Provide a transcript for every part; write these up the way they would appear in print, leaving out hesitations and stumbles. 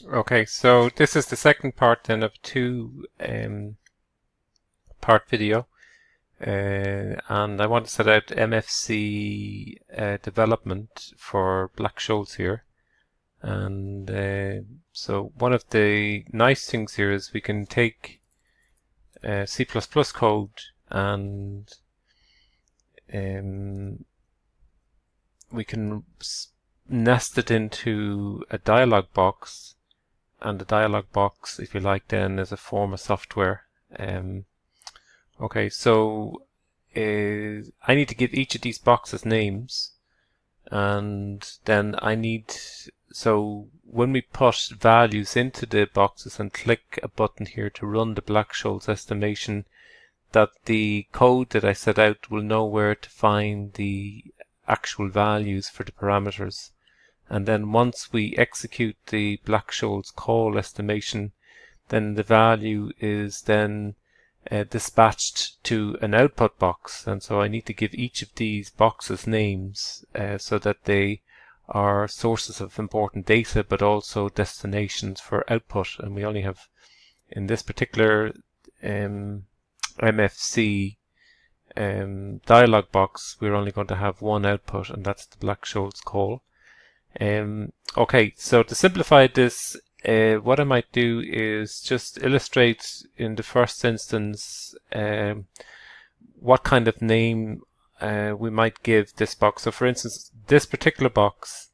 Okay, so this is the second part then of two part video, and I want to set out MFC development for Black Scholes here. And so one of the nice things here is we can take C++ code and we can nest it into a dialog box, and the dialog box, if you like, then is a form of software. Okay, so I need to give each of these boxes names, and then so when we put values into the boxes and click a button here to run the Black Scholes estimation, that the code that I set out will know where to find the actual values for the parameters. And then once we execute the Black Scholes call estimation, then the value is then dispatched to an output box. And so I need to give each of these boxes names so that they are sources of important data, but also destinations for output. And we only have, in this particular MFC dialog box, we're only going to have one output, and that's the Black Scholes call. Okay, so to simplify this, what I might do is just illustrate in the first instance what kind of name we might give this box. So for instance, this particular box,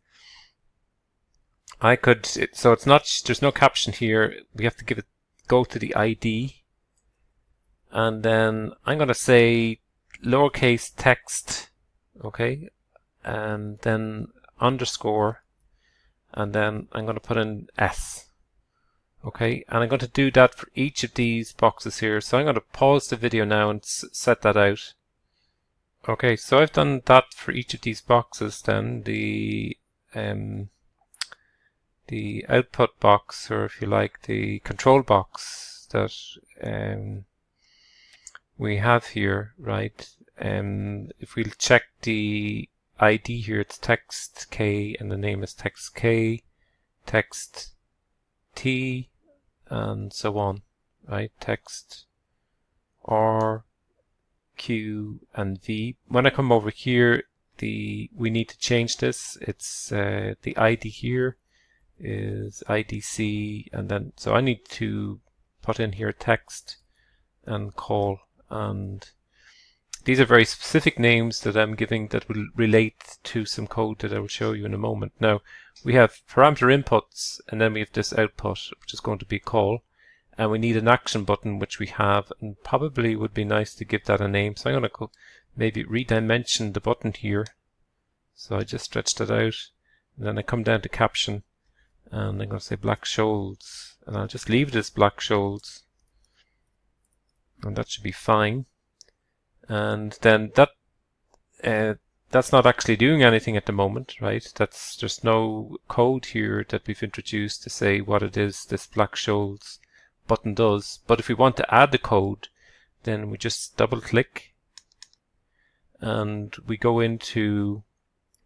so it's not, there's no caption here. We have to go to the ID, and then I'm going to say lowercase text, okay, and then underscore, and then I'm going to put in S. Okay, and I'm going to do that for each of these boxes here. So I'm going to pause the video now and set that out. Okay, so I've done that for each of these boxes. Then the output box, or if you like, the control box that we have here, right? If we check the ID here, it's text K, and the name is text K, text T, and so on, right? Text R, Q, and V. When I come over here, we need to change this. It's the ID here is IDC, and then so I need to put in here text and call, and these are very specific names that I'm giving that will relate to some code that I will show you in a moment. Now, we have parameter inputs, and then we have this output, which is going to be call, and we need an action button, which we have, and probably would be nice to give that a name. So I'm going to maybe redimension the button here. So I just stretched it out, and then I come down to caption, and I'm going to say Black Scholes, and I'll just leave it as Black Scholes, and that should be fine. And then that's not actually doing anything at the moment, right? There's no code here that we've introduced to say what it is this Black Scholes button does. But if we want to add the code, then we just double click and we go into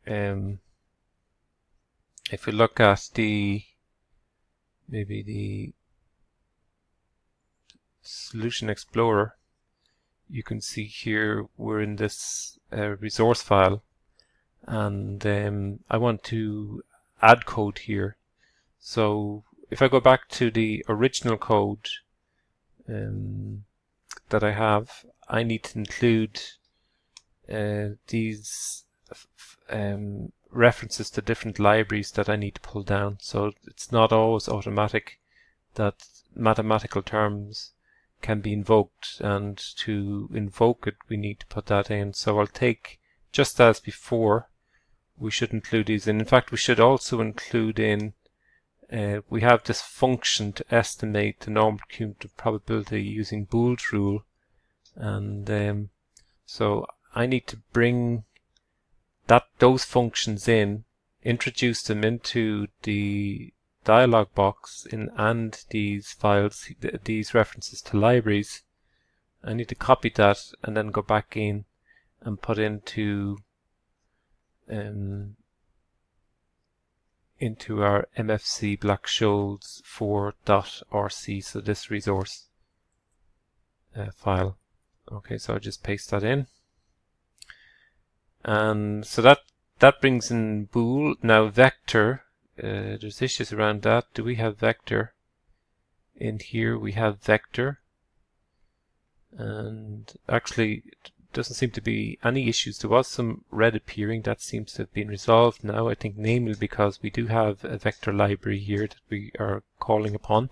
if we look at maybe the Solution Explorer, you can see here we're in this resource file, and I want to add code here. So if I go back to the original code that I have, I need to include these references to different libraries that I need to pull down. So it's not always automatic that mathematical terms can be invoked, and to invoke it we need to put that in. So I'll take, just as before, we should include these in. In fact, we should also include in, we have this function to estimate the normal cumulative probability using Boole's rule, and so I need to bring those functions in, introduce them into the dialog box and these files, these references to libraries. I need to copy that and then go back in and put into into our MFC Black Scholes 4.rc, so this resource file. Okay, so I'll just paste that in. And so that brings in bool. Now vector, there's issues around that. Do we have vector? In here we have vector. And actually it doesn't seem to be any issues. There was some red appearing. That seems to have been resolved now, I think, namely because we do have a vector library here that we are calling upon.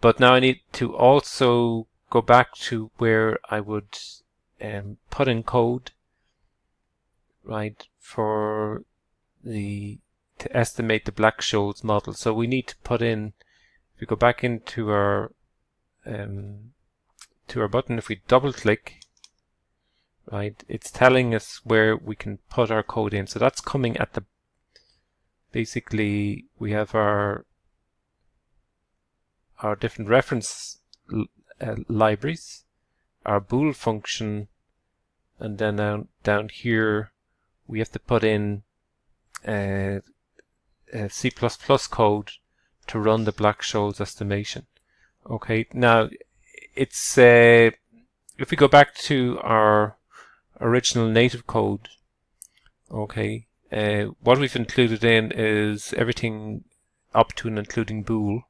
But now I need to also go back to where I would put in code, right, for to estimate the Black Scholes model. So we need to put in, if we go back into our button, if we double click, right, it's telling us where we can put our code in. So that's coming at the, basically we have our different reference libraries, our bool function, and then down here we have to put in C++ code to run the Black Scholes estimation. Okay, now it's if we go back to our original native code, okay, what we've included in is everything up to and including bool.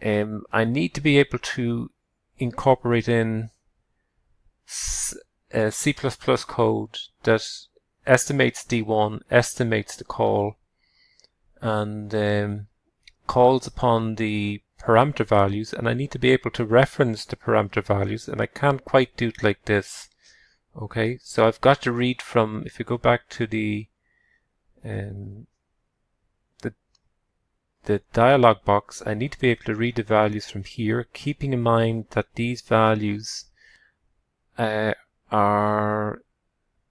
I need to be able to incorporate in C++ code that estimates D1, estimates the call, and calls upon the parameter values, and I need to be able to reference the parameter values, and I can't quite do it like this. Okay, so I've got to read from, if you go back to the dialog box, I need to be able to read the values from here, keeping in mind that these values have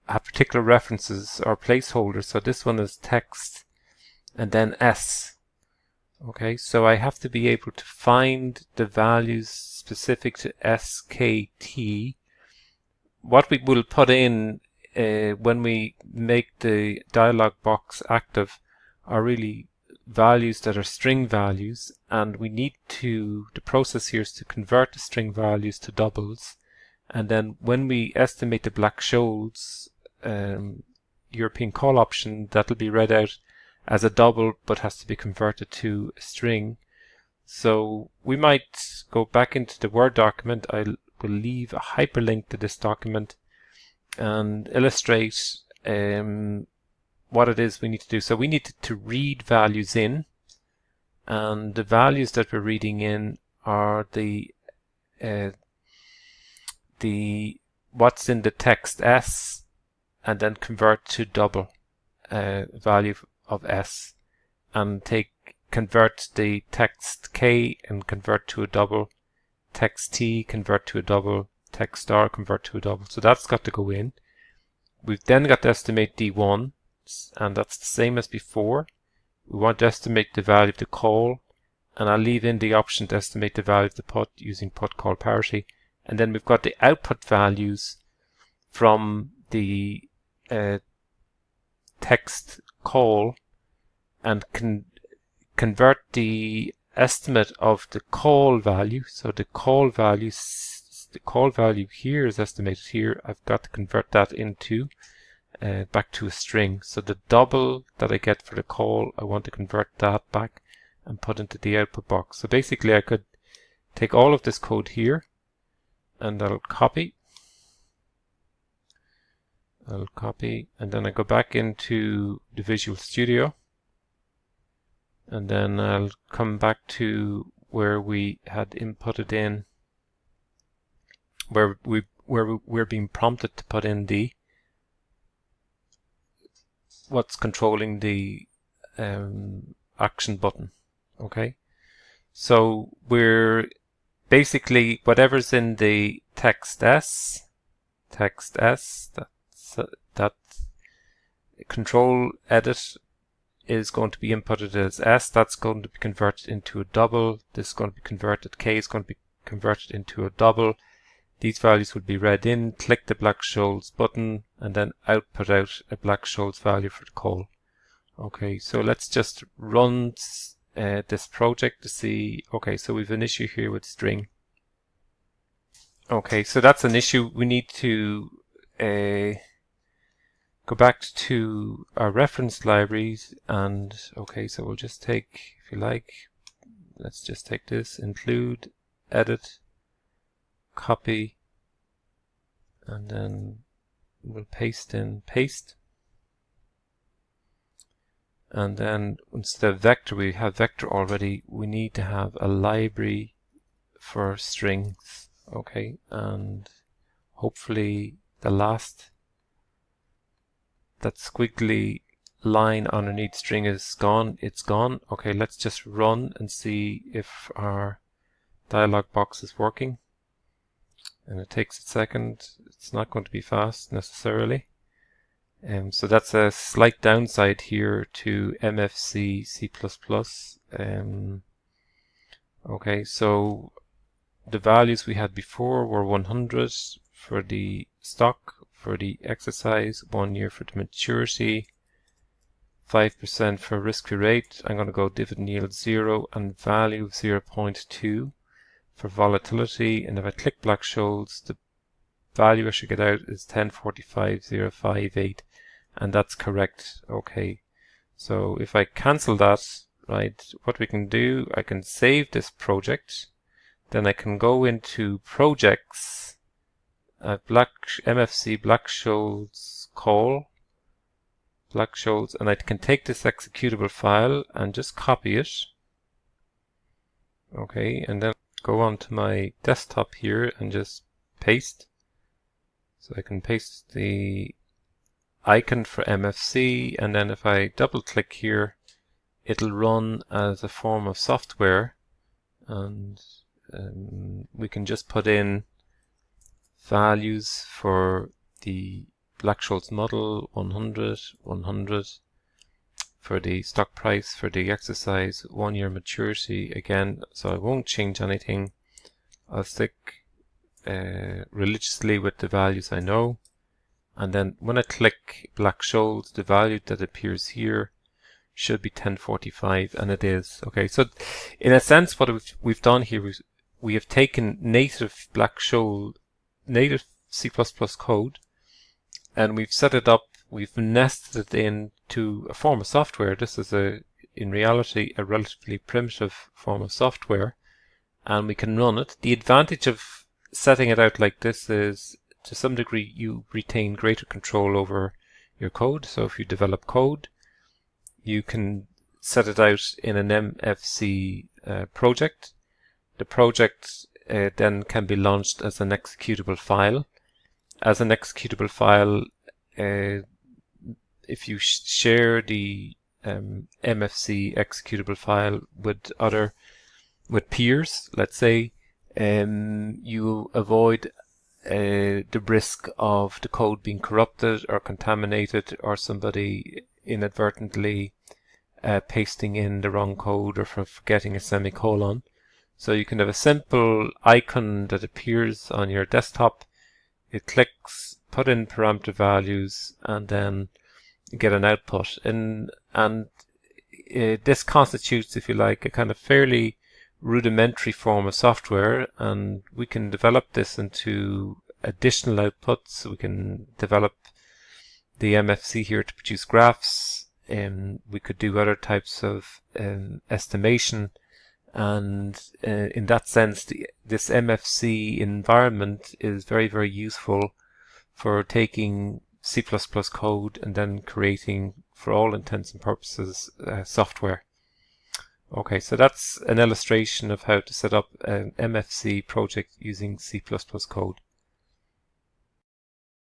particular references or placeholders. So this one is text and then S. Okay, so I have to be able to find the values specific to SKT. What we will put in when we make the dialog box active are really values that are string values, and we need to, the process here is to convert the string values to doubles, and then when we estimate the Black Scholes European call option, that'll be read out as a double but has to be converted to a string. So we might go back into the Word document. I will leave a hyperlink to this document and illustrate what it is we need to do. So we need to read values in, and the values that we're reading in are the what's in the text S, and then convert to double value of S, and convert the text K and convert to a double, text T convert to a double, text star convert to a double. So that's got to go in. We've then got to estimate D1, and that's the same as before. We want to estimate the value of the call, and I'll leave in the option to estimate the value of the put using put call parity. And then we've got the output values from the text call, and convert the estimate of the call value. So the call value here is estimated here. I've got to convert that into back to a string. So the double that I get for the call, I want to convert that back and put into the output box. So basically I could take all of this code here, and I'll copy, and then I go back into the Visual Studio, and then I'll come back to where we had inputted in, where we're being prompted to put in the what's controlling the action button. Okay, so we're basically whatever's in the text S, that control edit is going to be inputted as S. That's going to be converted into a double. This is going to be converted. K is going to be converted into a double. These values will be read in. Click the Black Scholes button, and then output out a Black Scholes value for the call. Okay, so let's just run this project to see. Okay, so we've an issue here with string. Okay, so that's an issue. We need to go back to our reference libraries, and okay, so we'll just take, if you like, let's just take this, include, edit, copy, and then we'll paste in paste. And then instead of vector, we have vector already. We need to have a library for strings. Okay, and hopefully the last, that squiggly line underneath string is gone. It's gone. Okay, let's just run and see if our dialog box is working. And it takes a second. It's not going to be fast necessarily. So that's a slight downside here to MFC C++. Okay, so the values we had before were 100 for the stock, for the exercise, 1 year for the maturity, 5% for risk-free rate. I'm going to go dividend yield 0 and value of 0.2 for volatility. And if I click Black Scholes, the value I should get out is 1045,058, and that's correct. Okay, so if I cancel that, right, what we can do, I can save this project, then I can go into projects, MFC Black Scholes call, Black Scholes, and I can take this executable file and just copy it. Okay, and then go on to my desktop here and just paste. So I can paste the icon for MFC, and then if I double click here, it'll run as a form of software, and we can just put in values for the Black Scholes model, 100, 100, for the stock price, for the exercise, 1 year maturity again, so I won't change anything. I'll stick religiously with the values I know, and then when I click Black Scholes, the value that appears here should be 1045, and it is. Okay, so in a sense what we've done here is we have taken native Black Scholes, native C++ code, and we've set it up, we've nested it into a form of software. This is in reality a relatively primitive form of software, and we can run it. The advantage of setting it out like this is, to some degree, you retain greater control over your code. So if you develop code, you can set it out in an MFC project. The project then can be launched as an executable file. As an executable file, if you share the MFC executable file with peers, let's say, you avoid the risk of the code being corrupted or contaminated, or somebody inadvertently pasting in the wrong code or for forgetting a semicolon. So you can have a simple icon that appears on your desktop. It clicks, put in parameter values, and then you get an output. And this constitutes, if you like, a kind of fairly rudimentary form of software, and we can develop this into additional outputs. We can develop the MFC here to produce graphs, and we could do other types of estimation, and in that sense this MFC environment is very, very useful for taking C++ code and then creating, for all intents and purposes, software. Okay, so that's an illustration of how to set up an MFC project using C++ code.